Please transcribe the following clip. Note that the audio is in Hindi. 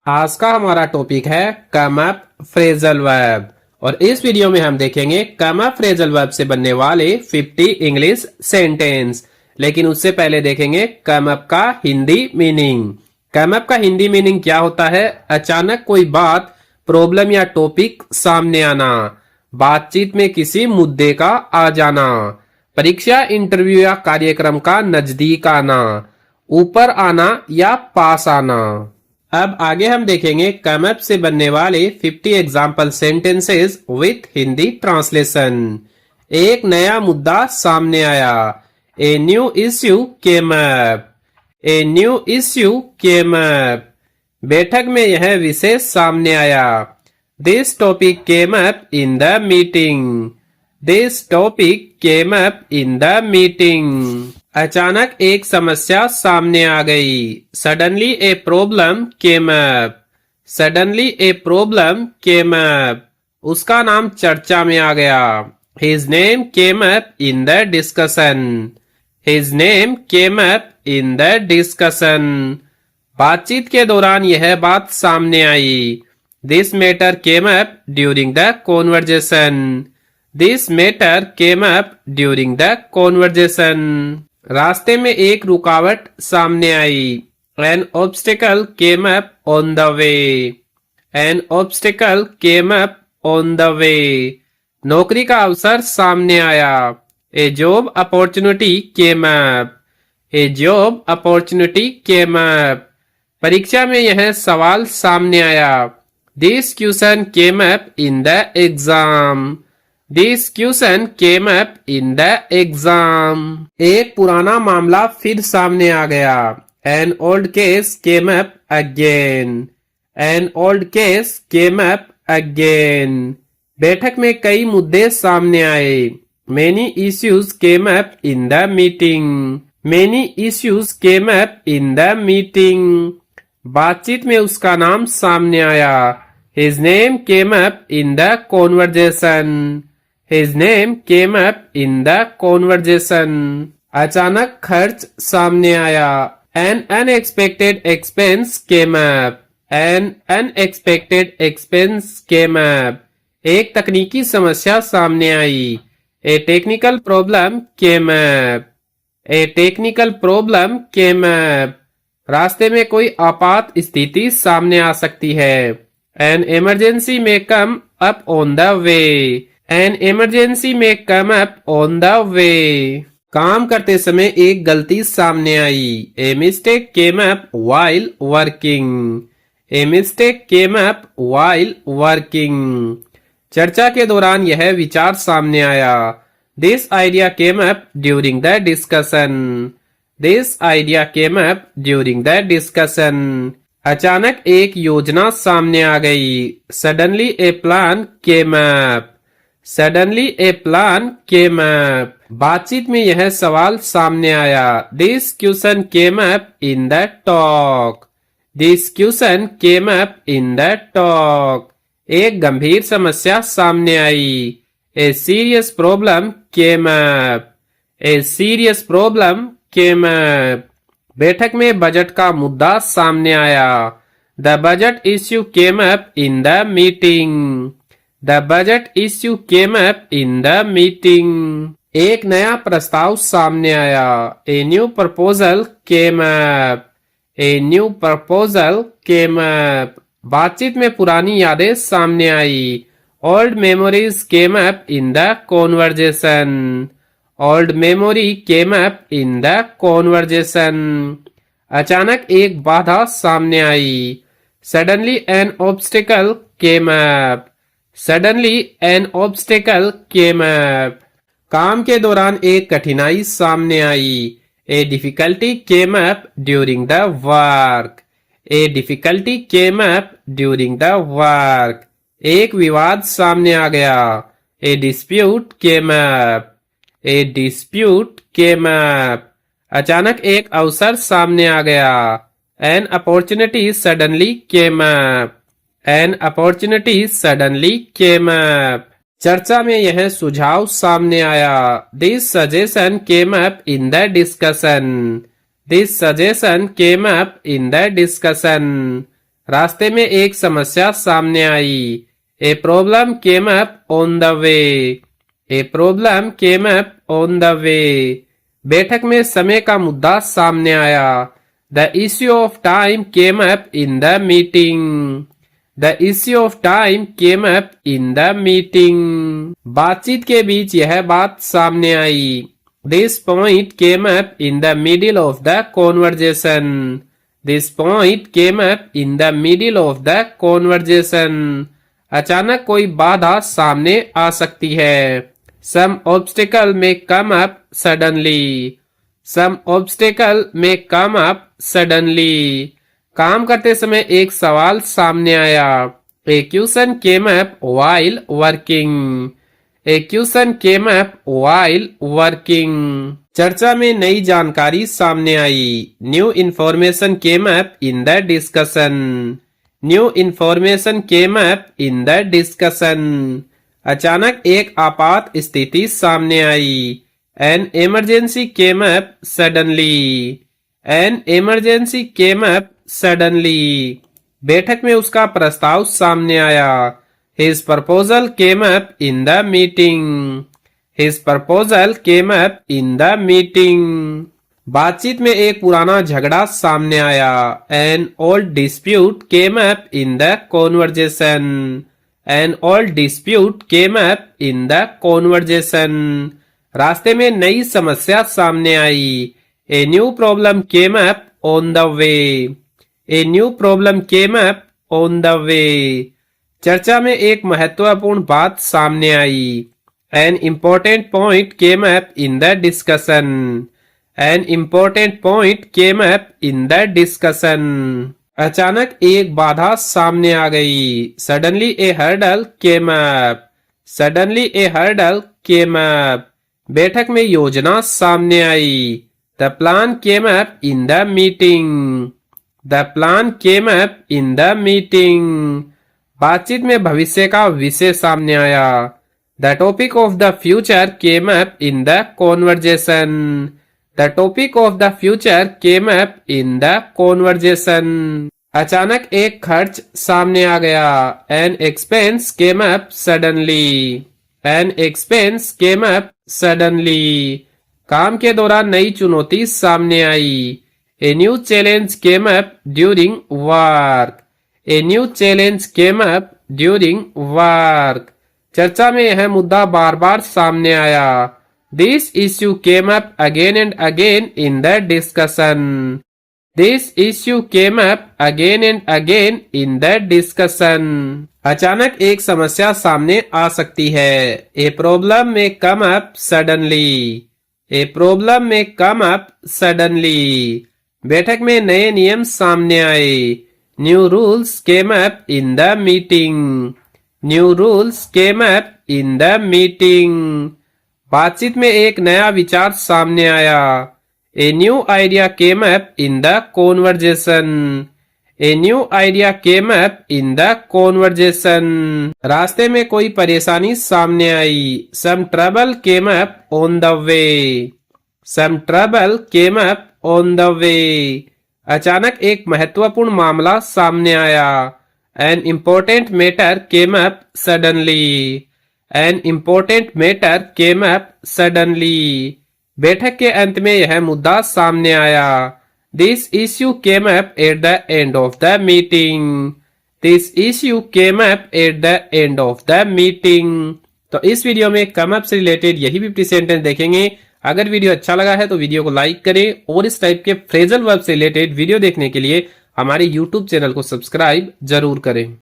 आज का हमारा टॉपिक है कम अप फ्रेजल वर्ब और इस वीडियो में हम देखेंगे कम अप फ्रेजल वर्ब से बनने वाले 50 इंग्लिश सेंटेंस। लेकिन उससे पहले देखेंगे कम अप का हिंदी मीनिंग। कम अप का हिंदी मीनिंग क्या होता है? अचानक कोई बात, प्रॉब्लम या टॉपिक सामने आना, बातचीत में किसी मुद्दे का आ जाना, परीक्षा, इंटरव्यू या कार्यक्रम का नजदीक आना, ऊपर आना या पास आना। अब आगे हम देखेंगे कम अप से बनने वाले 50 example sentences with Hindi translation. एक नया मुद्दा सामने आया। A new issue came up. A new issue came up. बैठक में यह विषय सामने आया। This topic came up in the meeting. This topic came up in the meeting. अचानक एक समस्या सामने आ गई। सडनली ए प्रॉब्लम केम अप। सडनली ए प्रॉब्लम केम अप। उसका नाम चर्चा में आ गया। His name came up in the discussion. His name came up in the discussion. बातचीत के दौरान यह बात सामने आई। This matter came up during the conversation. This matter came up during the conversation. रास्ते में एक रुकावट सामने आई। An obstacle came up on the way. An obstacle came up on the way. नौकरी का अवसर सामने आया। A job opportunity came up. A job opportunity came up. परीक्षा में यह सवाल सामने आया। This question came up in the exam. This question came up in the exam. एक पुराना मामला फिर सामने आ गया। An old case came up again. An old case came up again. बैठक में कई मुद्दे सामने आए। Many issues came up in the meeting. Many issues came up in the meeting. बातचीत में उसका नाम सामने आया। His name came up in the conversation. His name came up in the conversation. अचानक खर्च सामने आया। An unexpected expense came up. An unexpected expense came up. एक तकनीकी समस्या सामने आई। A technical problem came up. A technical problem came up. रास्ते में कोई आपात स्थिति सामने आ सकती है। An emergency may come up on the way. An emergency may come up on the way. काम करते समय एक गलती सामने आई। A mistake came up while working. A mistake came up while working. चर्चा के दौरान यह विचार सामने आया। This idea came up during the discussion. This idea came up during the discussion. अचानक एक योजना सामने आ गई। Suddenly a plan came up. Suddenly a plan came up. बातचीत में यह सवाल सामने आया। This question came up in the talk. This question came up in the talk. एक गंभीर समस्या सामने आई। A serious problem came up. A serious problem came up. बैठक में बजट का मुद्दा सामने आया। The budget issue came up in the meeting. The budget issue came up in the meeting. एक नया प्रस्ताव सामने आया। A new proposal came up. A new proposal came up. बातचीत में पुरानी यादें सामने आई। Old memories came up in the conversation. Old memory came up in the conversation. अचानक एक बाधा सामने आई। Suddenly an obstacle came up. Suddenly an obstacle came up. काम के दौरान एक कठिनाई सामने आई। A difficulty came up during the work. A difficulty came up during the work. एक विवाद सामने आ गया। A dispute came up. A dispute came up. अचानक एक अवसर सामने आ गया। An opportunity suddenly came up. An opportunity suddenly came up. चर्चा में यह सुझाव सामने आया। This suggestion came up in the discussion. This suggestion came up in the discussion. रास्ते में एक समस्या सामने आई। A problem came up on the way. A problem came up on the way. बैठक में समय का मुद्दा सामने आया। The issue of time came up in the meeting. The issue of time came up in the meeting. बातचीत के बीच यह बात सामने आई। This point came up in the middle of the conversation. This point came up in the middle of the conversation. अचानक कोई बाधा सामने आ सकती है। सम ऑब्स्टिकल में कम अप सडनली। सम ऑब्स्टिकल में कम अप सडनली। काम करते समय एक सवाल सामने आया। A question came up while working. A question came up while working. चर्चा में नई जानकारी सामने आई। New information came up in the discussion. New information came up in the discussion. अचानक एक आपात स्थिति सामने आई। An emergency came up suddenly. An emergency came up suddenly. बैठक में उसका प्रस्ताव सामने आया। His proposal came up in the meeting. His proposal came up in the meeting. बातचीत में एक पुराना झगड़ा सामने आया। An old dispute came up in the conversation. An old dispute came up in the conversation. रास्ते में नई समस्या सामने आई। A new problem came up on the way. A new problem came up on the way. चर्चा में एक महत्वपूर्ण बात सामने आई। An important point came up in the discussion. An important point came up in the discussion. अचानक एक बाधा सामने आ गई। Suddenly a hurdle came up. Suddenly a hurdle came up. बैठक में योजना सामने आई। The plan came up in the meeting. The plan came up in the meeting. बातचीत में भविष्य का विषय सामने आया। The topic of the future came up in the conversation. The topic of the future came up in the conversation. अचानक एक खर्च सामने आ गया। An expense came up suddenly. An expense came up suddenly. काम के दौरान नई चुनौती सामने आई। A new challenge came up during work. A new challenge came up during work. चर्चा में यह मुद्दा बार बार सामने आया। This issue came up again and again in the discussion. This issue came up again and again in the discussion. अचानक एक समस्या सामने आ सकती है। ए प्रॉब्लम में come up suddenly. A problem में कम अप सडनली। बैठक में नए नियम सामने आए। New rules came up in the meeting. New rules came up in the meeting. बातचीत में एक नया विचार सामने आया। A new idea came up in the conversation. A new idea came up in the conversation. रास्ते में कोई परेशानी सामने आई। Some trouble came up on the way. Some trouble came up on the way. अचानक एक महत्वपूर्ण मामला सामने आया। An important matter came up suddenly. N important matter came up suddenly. बैठक के अंत में यह मुद्दा सामने आया। This issue came up at the end of the meeting. This issue came up at the end of the meeting. तो इस वीडियो में कम अप से रिलेटेड यही 50 सेंटेंस देखेंगे। अगर वीडियो अच्छा लगा है तो वीडियो को लाइक करें और इस टाइप के फ्रेजल वर्ब से रिलेटेड वीडियो देखने के लिए हमारे YouTube चैनल को सब्सक्राइब जरूर करें।